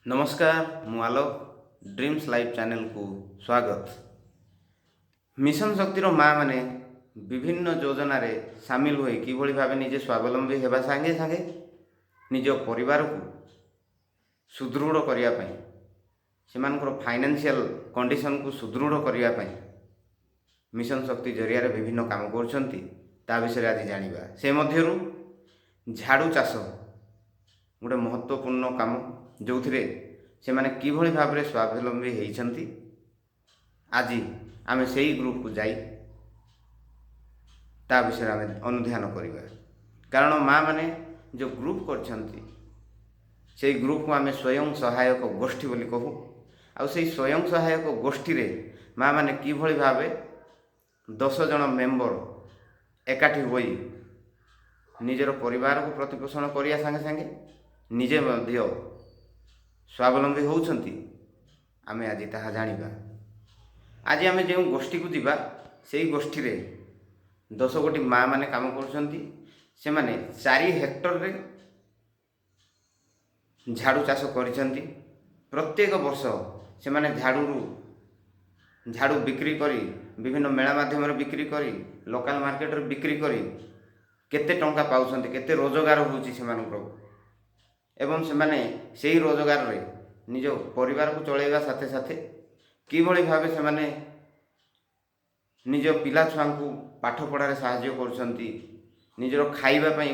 नमस्कार मु आलोक dreams life channel को स्वागत। मिशन शक्तिर माँ माने विभिन्न योजना रे सामिल होई किभଳି भाबे निजे स्वावलंबी हेबा संगे संगे निज परिवार को सुदृढ़ करिया पई सेमानकर फाइनेंशियल कंडीशन को सुदृढ़ करिया पई मिशन शक्ति जरिया रे विभिन्न काम करछंती ता विषय आज जानिबा। से मध्यरु झाड़ू चाष गोटे महत्वपूर्ण काम जो से माने किभଳି भाबरे स्वावलंबी होइछंती। आज आमे सेही ग्रुप को जाई ता विषय आमे अनुध्यान करिबा। कारण माँ माने जो ग्रुप करछंती से ग्रुप को आमे स्वयं सहायक गोष्ठी बोली कहू। आ से स्वयं सहायक गोष्ठी रे माँ माने किभଳି भाबे 10 जन मेंबर एकाठी होई निजर परिवार को प्रतिपोषण करिया संगे संगे निजे मध्य स्वावलंबी होउछंती आमे आज ताहा जानिबा। आज आमे जो गोष्ठी को दिबा सेही गोष्ठी रे 10 गोटी माँ माने काम करछंती। से माने 4 हेक्टर रे झाड़ू चाष करिछंती। प्रत्येक वर्ष से माने झाड़ू बिक्री करी विभिन्न मेला माध्यम रे बिक्री करी लोकल मार्केट रे बिक्री करी केते टंका पाउछंती, केते रोजगार होउची सेमानकर एवं से माने सेही रोजगार रे निज परिवार को चलेगा साथे साथे किभଳି भाबे से माने निज पिला छुआ को पाठ पढ़ार साहाय्य करछंती, निजर खाइबा पई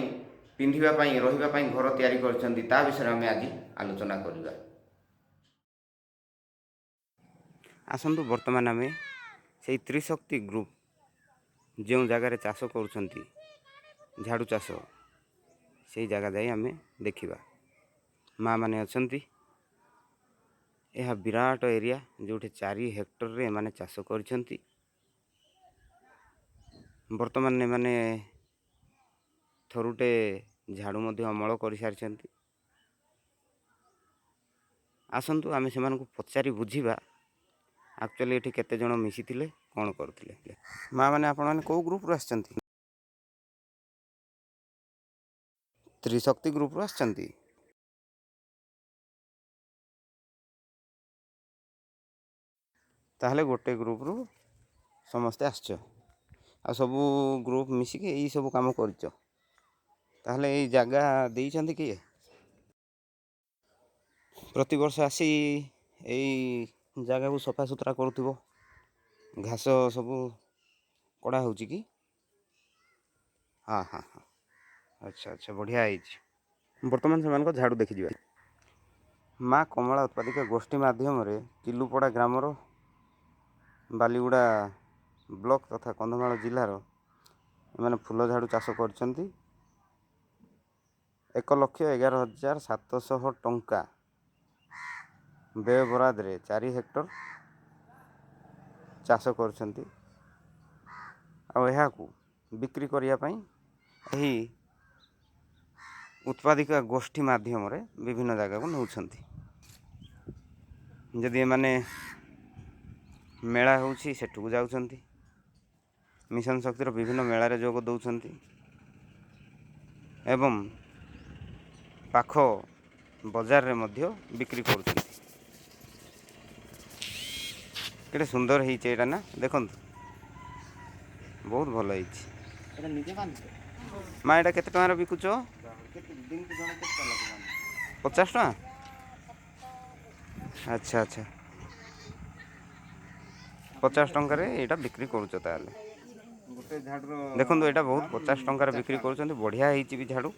पिंधिबा पई रहिबा पई घर तैयारी करछंती ता विषय में आज आलोचना करिबा। आसंतु वर्तमान आमे सेही त्रिशक्ति ग्रुप जो जगार चाष करछंती झाड़ू चाष सेही जगह जाई आमे देखिबा। माँ माने अछंती। यह विराट एरिया जोठे 4 हेक्टर रे माने चाष करछंती। वर्तमान ने माने थरुटे झाड़ू मध्य अमल कर सारिछंती। आसंतु आमे सेमान को पचारि बुझिबा एक्चुअली एठी केते जण मिसिथिले कोन करथिले। माँ माने आपण माने को ग्रुप रो आछंती? त्रिशक्ति ग्रुप रो आछंती। ताहले गोटे ग्रुप रू समस्ते आसछ आ सबू ग्रुप मिसिके यही सब काम करछ। ताहले यही जगह देइछंती किए? प्रति वर्ष आसी यही जगह को सफा सुतरा करूथिबो। घास सबू कड़ा होउची कि? हाँ हाँ हाँ अच्छा अच्छा बढ़िया है। वर्तमान से झाड़ू देखी जाए। माँ कमला उत्पादिका गोष्ठी माध्यम रे किलुपड़ा ग्रामर बालीगुड़ा ब्लॉक तथा कंधमाल जिलार एमाने फूल झाड़ू चाष करछंती। 1,11,700 टंका व्यय बराद रे 4 हेक्टर चाष करछंती। आ यहा को बिक्री करिया पई एही उत्पादिका गोष्ठी माध्यम रे विभिन्न जगह को नउछंती। जदि माने मेला होउछि सेठू जाउछंती। मिशन शक्तिर विभिन्न मेला रे जोग दउछंती एवं पाख बाजार रे मध्य बिक्री करूछंती। केते सुंदर हेइछ एटा ना देखंतु बहुत भल हेइछ। एटा निजे बांधछ मा एटा केते टका रे बिकुछ? केते दिन के जण केते लागो 50 टका। अच्छा अच्छा 50 टंका रे एटा बिक्री करूछ ताले। गोटे झाड़ू देखंतु एटा बहुत 50 टंका रे बिक्री करूछंती। बढ़िया हेइछ भी झाड़ू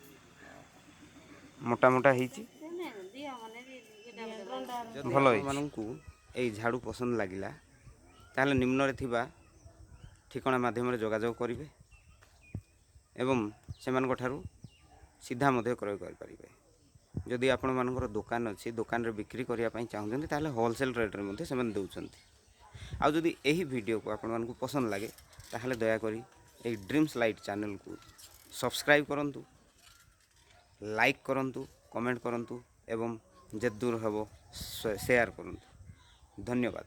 मोटा मोटा हेइछ भल हेइछ। माननकु एई झाड़ू पसंद लागिला ताले निम्न रे थिबा ठिकाना माध्यम रे जोगाजोग करिवे एवं सेमानक ठारू सीधा मध्य क्रय कर परिबे। जदि आपण मानकर दुकान अछि दुकान रे बिक्री करिया पई चाहुचंती ताले होलसेल रेट रे मध्य सेमान दउचंती। आ जदि एही वीडियो को आपण मानकु पसंद लागे ताले दया करी एई ड्रीम्स लाइट चैनल को सब्सक्राइब करंतु, लाइक करंतु, कमेंट करंतु एवं जे दूर हबो शेयर करंतु। धन्यवाद।